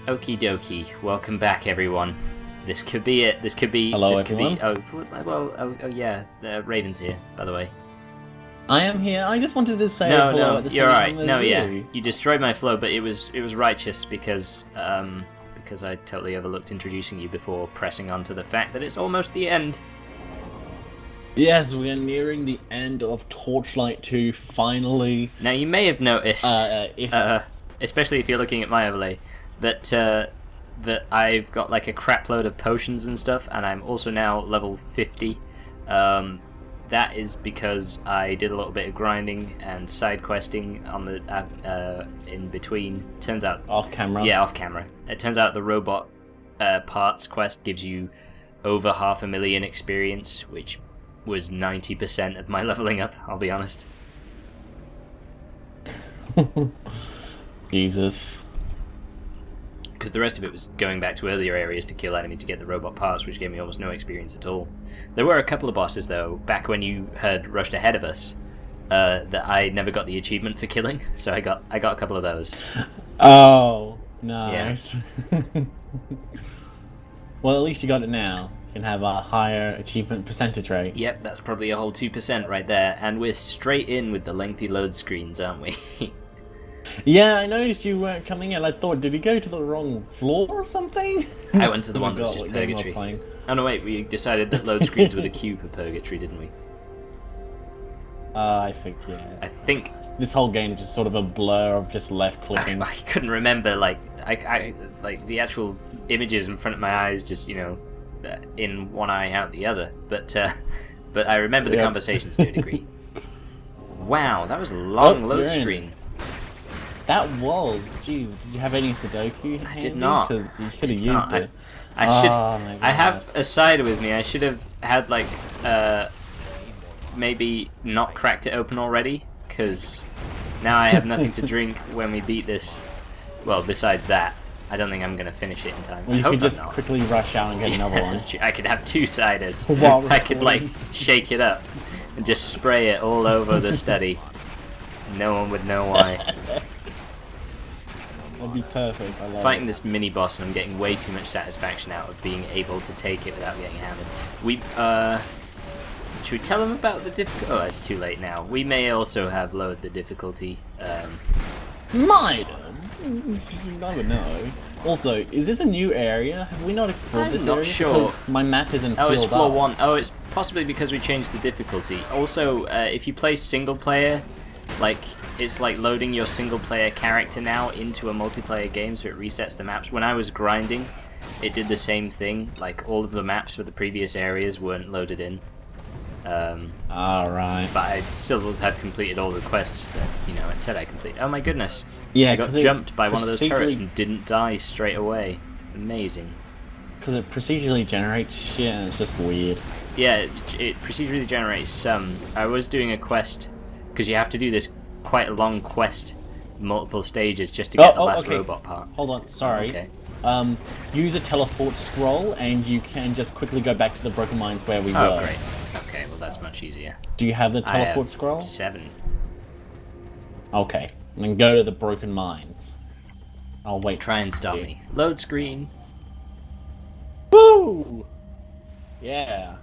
Okie dokie. Welcome back, everyone. This could be it. This could be. Hello, this everyone. Oh yeah. Raven's here, by the way. I am here. I just wanted to say No, hello no, at the you're same right. time as No, yeah, you. you destroyed my flow, but it was righteous because I totally overlooked introducing you before pressing on to the fact that it's almost the end. Yes, we are nearing the end of Torchlight II, finally. Now you may have noticed, if especially if you're looking at my overlay, that I've got like a crap load of potions and stuff, and I'm also now level 50. That is because I did a little bit of grinding and side questing on the in between. Turns out off camera. Yeah, off camera. It turns out the robot parts quest gives you over 500,000 experience, which was 90% of my leveling up, I'll be honest. Jesus. Because the rest of it was going back to earlier areas to kill enemy to get the robot parts, which gave me almost no experience at all. There were a couple of bosses, though, back when you had rushed ahead of us, that I never got the achievement for killing, so I got a couple of those. Oh, nice. Yeah. Well, at least you got it now. You can have a higher achievement percentage rate. Yep, that's probably a whole 2% right there, and we're straight in with the lengthy load screens, aren't we? Yeah, I noticed you weren't coming in. I thought, did he go to the wrong floor or something? I went to the Oh my one that was God, just what game am I Purgatory. playing? Oh no, wait, we decided that load screens were the queue for Purgatory, didn't we? I think, yeah. I think... This whole game just sort of a blur of just left clicking. I couldn't remember, like, I like, the actual images in front of my eyes just, you know, in one eye, out the other. But I remember the conversations to a degree. Wow, that was a long load screen. That was. Jeez, did you have any Sudoku? I did not. Because you could have used it. I have a cider with me. I should have had, like, maybe not cracked it open already, because now I have nothing to drink when we beat this. Well, besides that, I don't think I'm going to finish it in time. Well, you could just quickly rush out and get another one. I could have 2 ciders. While I could, like, shake it up and just spray it all over the study. No one would know why. That'd be perfect. I love Fighting it. this mini boss, and I'm getting way too much satisfaction out of being able to take it without getting hammered. Should we tell them about the difficulty? Oh, it's too late now. We may also have lowered the difficulty. Might have. You never know. Also, is this a new area? Have we not explored this area? I'm not sure. Because my map isn't Oh, it's filled floor up. 1. Oh, it's possibly because we changed the difficulty. Also, if you play single player, like, it's like loading your single player character now into a multiplayer game, so it resets the maps. When I was grinding, it did the same thing. Like, all of the maps for the previous areas weren't loaded in. Alright. But I still had completed all the quests that, you know, it said I completed. Oh my goodness. Yeah, I got jumped by one of those turrets and didn't die straight away. Amazing. Because it procedurally generates shit and it's just weird. Yeah, it procedurally generates some. I was doing a quest, because you have to do this quite a long quest, multiple stages, just to get the last robot part. Hold on, sorry. Okay. Use a teleport scroll and you can just quickly go back to the Broken Mines where we were. Oh, great. Okay, well that's much easier. Do you have the teleport scroll? 7. Okay, and then go to the Broken Mines. I'll wait. Try and stop me. Load screen. Woo! Yeah.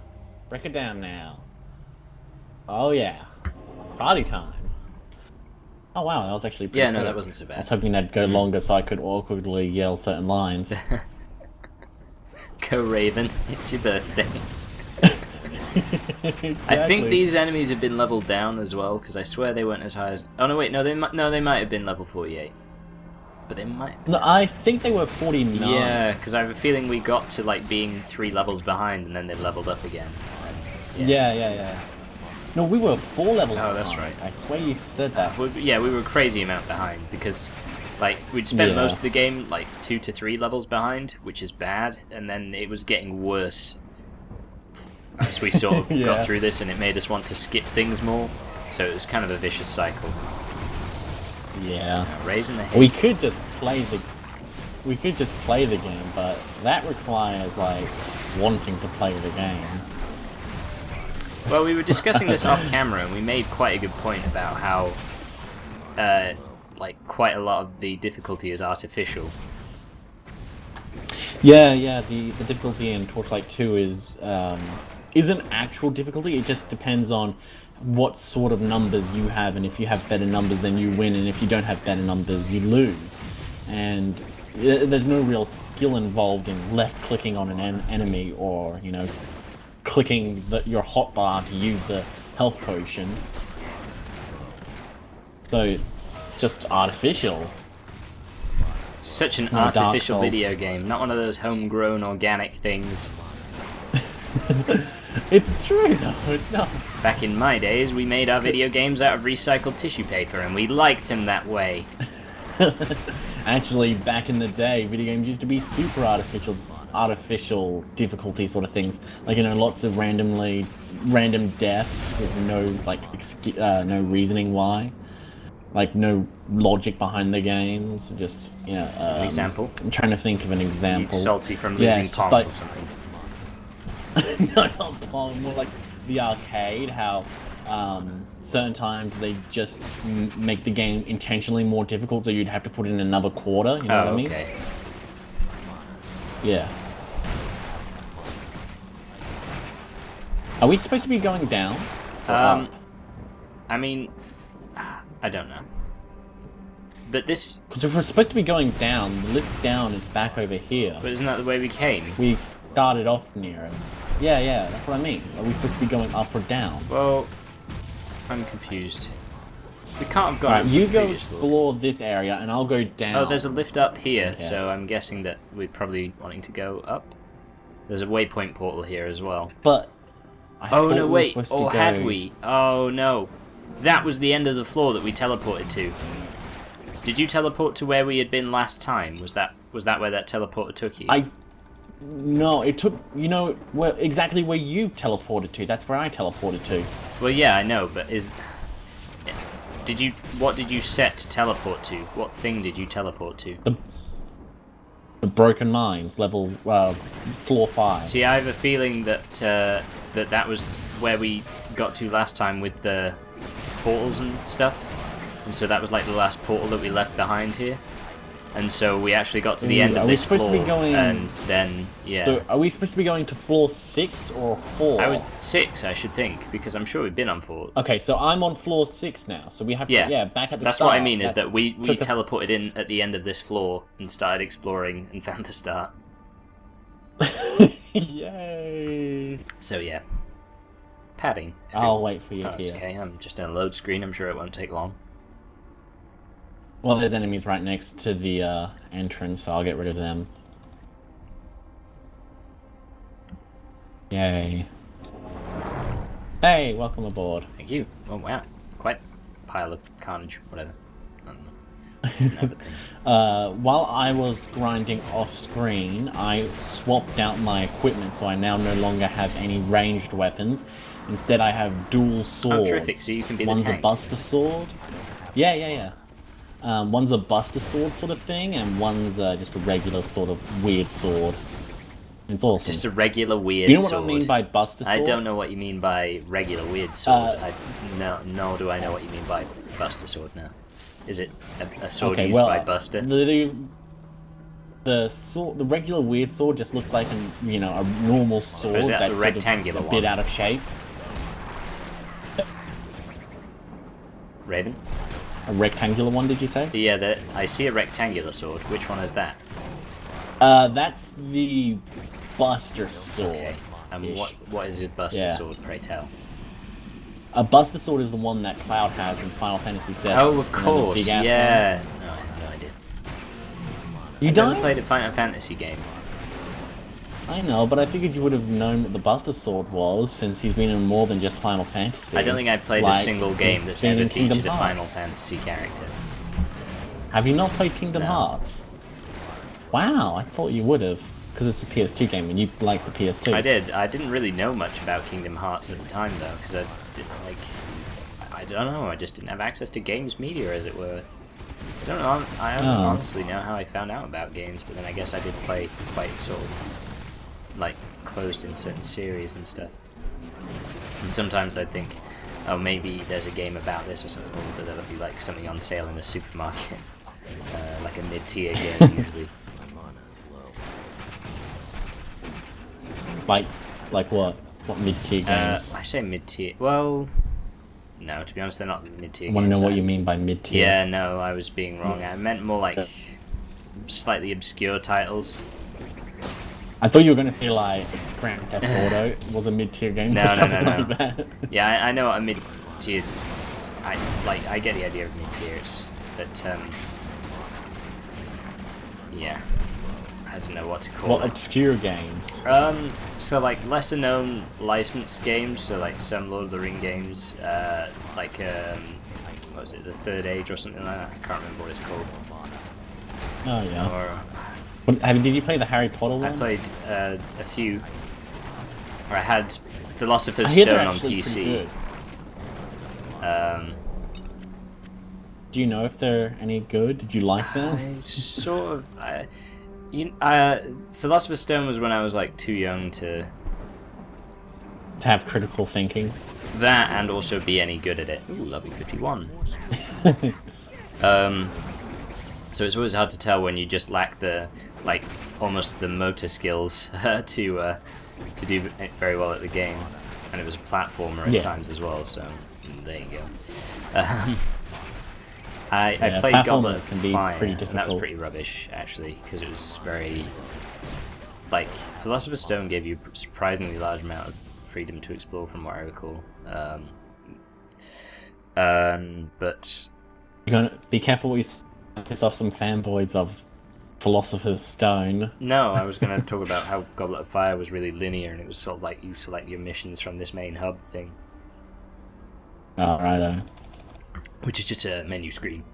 Break it down now. Oh yeah. Party time. Oh wow, that was actually pretty Yeah, no, quick. that wasn't so bad. I was hoping that'd go longer so I could awkwardly yell certain lines. Go Raven, it's your birthday. Exactly. I think these enemies have been leveled down as well, because I swear they weren't as high as... Oh no, wait, no, they might have been level 48. But they might have been. No, I think they were 49. Yeah, because I have a feeling we got to, like, being 3 levels behind, and then they leveled up again. And, Yeah. No, we were 4 levels behind. Oh, that's right. I swear you said that. Yeah, we were a crazy amount behind, because, like, we'd spent most of the game, like, 2 to 3 levels behind, which is bad, and then it was getting worse as we sort of got through this, and it made us want to skip things more, so it was kind of a vicious cycle. Yeah. Raising the We could just play the game, but that requires, like, wanting to play the game. Well, we were discussing this off camera, and we made quite a good point about how, like, quite a lot of the difficulty is artificial. Yeah, yeah. The difficulty in Torchlight 2 isn't actual difficulty. It just depends on what sort of numbers you have, and if you have better numbers, then you win, and if you don't have better numbers, you lose. And there's no real skill involved in left-clicking on an enemy, or clicking your hotbar to use the health potion. So it's just artificial. Such an artificial video game, not one of those homegrown organic things. It's true though, it's not. Back in my days, we made our video games out of recycled tissue paper, and we liked them that way. Actually, back in the day, video games used to be super artificial difficulty sort of things. Like, lots of random deaths with no no reasoning why. Like, no logic behind the games. Just, an example? I'm trying to think of an example. You're salty from losing Pong or something. No, not Pong, more like the arcade, how certain times they just make the game intentionally more difficult, so you'd have to put in another quarter, you know what I mean? Okay. Yeah. Are we supposed to be going down? I mean, I don't know. But this... Because if we're supposed to be going down, the lift down is back over here. But isn't that the way we came? We started off near it. Yeah, that's what I mean. Are we supposed to be going up or down? Well, I'm confused. We can't have gone Alright, up you the go previous floor. explore this area, and I'll go down. Oh, there's a lift up here, Yes. so I'm guessing that we're probably wanting to go up. There's a waypoint portal here as well. But... Oh, no, wait. Or had we? Oh, no. That was the end of the floor that we teleported to. Did you teleport to where we had been last time? Was that where that teleporter took you? No, it took, exactly where you teleported to. That's where I teleported to. Well, yeah, I know, but what did you set to teleport to? What thing did you teleport to? The Broken Mines, level, floor 5. See, I have a feeling that that was where we got to last time with the portals and stuff. And so that was like the last portal that we left behind here. And so we actually got to the end of this floor, and then, yeah. So are we supposed to be going to floor 6 or 4? 6, I should think, because I'm sure we've been on 4. Okay, so I'm on floor 6 now, so we have to, back at the That's start. what I mean, is that we teleported in at the end of this floor and started exploring and found the start. Yay! So, yeah. Padding. I'll wait for you here. It's okay, I'm just in a load screen, I'm sure it won't take long. Well, there's enemies right next to the entrance, so I'll get rid of them. Yay. Hey, welcome aboard. Thank you. Oh, wow. Quite a pile of carnage, whatever. I don't know. Didn't have a thing. While I was grinding off screen, I swapped out my equipment, so I now no longer have any ranged weapons. Instead, I have dual swords. Oh, terrific, so you can be the tank. One's a Buster Sword. Yeah. One's a Buster Sword sort of thing, and one's just a regular sort of weird sword. It's awesome. Just a regular weird sword. You know what I mean by Buster Sword? I don't know what you mean by regular weird sword. Nor do I know what you mean by Buster Sword now. Is it a sword used by Buster? The regular weird sword just looks like a normal sword. Or is that the rectangular one? A bit out of shape. Raven? A rectangular one, did you say? Yeah, I see a rectangular sword. Which one is that? That's the Buster Sword. Okay. And what is a Buster Sword, pray tell? A Buster Sword is the one that Cloud has in Final Fantasy VII. Oh, of course. Yeah. No, I have no idea. You don't? Never played a Final Fantasy game. I know, but I figured you would have known what the Buster Sword was, since he's been in more than just Final Fantasy. I don't think I've played a single game that's ever featured a Final Fantasy character. Have you not played Kingdom Hearts? Wow, I thought you would have, because it's a PS2 game and you like the PS2. I did. I didn't really know much about Kingdom Hearts at the time, though, because I don't know, I just didn't have access to games media, as it were. I don't know, I don't honestly know how I found out about games, but then I guess I did play quite sort of closed in certain series and stuff. And sometimes I'd think, oh, maybe there's a game about this or something, or there'll be something on sale in a supermarket, like a mid-tier game usually. Like what? What mid-tier games? I say mid-tier. Well, no, to be honest, they're not mid-tier games. I want to know what you mean by mid-tier. Yeah, no, I was being wrong. I meant more like slightly obscure titles. I thought you were going to say like Grand Theft Auto was a mid-tier game. No. Like that. Yeah, I know what a mid-tier. I get the idea of mid-tiers, but yeah, I don't know what to call What it. obscure games? So like lesser known licensed games, so like some Lord of the Ring games, like what was it, The Third Age or something like that. I can't remember what it's called. Oh yeah. Or Did you play the Harry Potter one? I played a few. Or I had Philosopher's I hear they're Stone on actually PC. pretty good. Do you know if they're any good? Did you like them? I sort of. Philosopher's Stone was when I was like too young to have critical thinking. That and also be any good at it. Ooh, level 51. So it's always hard to tell when you just lack the almost the motor skills to do very well at the game, and it was a platformer at times as well. So there you go. I played Goblet of Fire, and that was pretty rubbish actually, because it was very Philosopher's Stone gave you a surprisingly large amount of freedom to explore, from what I recall. But you're gonna be careful what you piss off some fanboys of Philosopher's Stone. No, I was going to talk about how Goblet of Fire was really linear, and it was sort of like you select your missions from this main hub thing. Oh, righto. Which is just a menu screen.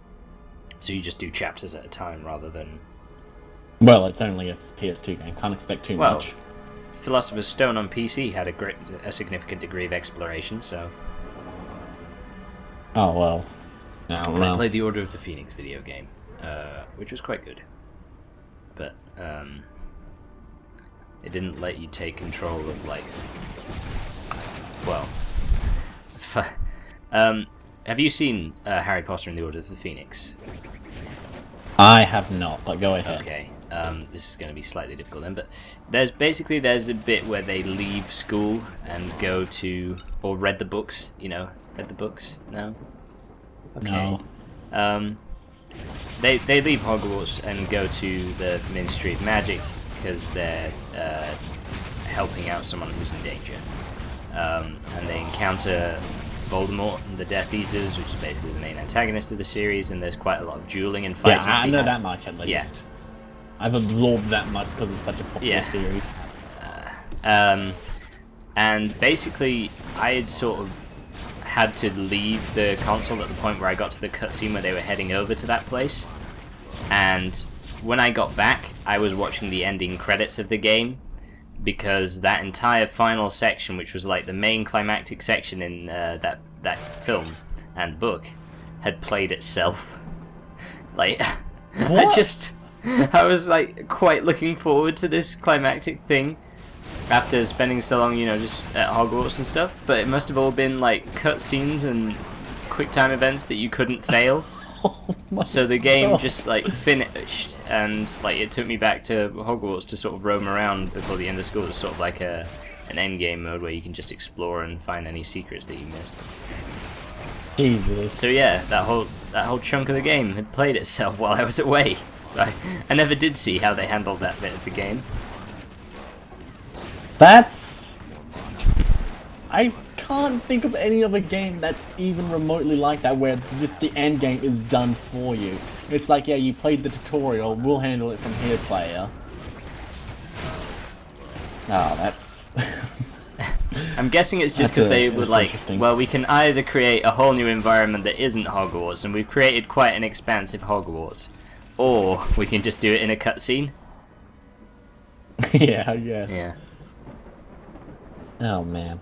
So you just do chapters at a time rather than... Well, it's only a PS2 game. Can't expect too much. Philosopher's Stone on PC had a significant degree of exploration, so... Oh, well. I played the Order of the Phoenix video game, which was quite good. But, it didn't let you take control of, have you seen Harry Potter and the Order of the Phoenix? I have not, but go ahead. Okay, this is going to be slightly difficult then, but there's a bit where they leave school and go to, or read the books, read the books? No? Okay. No. They leave Hogwarts and go to the Ministry of Magic because they're helping out someone who's in danger. And they encounter Voldemort and the Death Eaters, which is basically the main antagonist of the series, and there's quite a lot of dueling and fighting. Yeah, I know that much at least. Yeah. I've absorbed that much because it's such a popular series. And basically, I had sort of had to leave the console at the point where I got to the cutscene where they were heading over to that place. And when I got back, I was watching the ending credits of the game, because that entire final section, which was like the main climactic section in that film and book, had played itself. I was like quite looking forward to this climactic thing after spending so long, just at Hogwarts and stuff, but it must have all been like cutscenes and quick time events that you couldn't fail. So the game just finished, and it took me back to Hogwarts to sort of roam around before the end of school. It was sort of like an end game mode where you can just explore and find any secrets that you missed. Jesus. So yeah, that whole chunk of the game had played itself while I was away. So I never did see how they handled that bit of the game. I can't think of any other game that's even remotely like that, where just the end game is done for you. It's like, yeah, you played the tutorial, we'll handle it from here, player. Oh, that's... I'm guessing it's just because they were like, well, we can either create a whole new environment that isn't Hogwarts, and we've created quite an expansive Hogwarts, or we can just do it in a cutscene. Yeah, I guess. Yeah. Oh, man.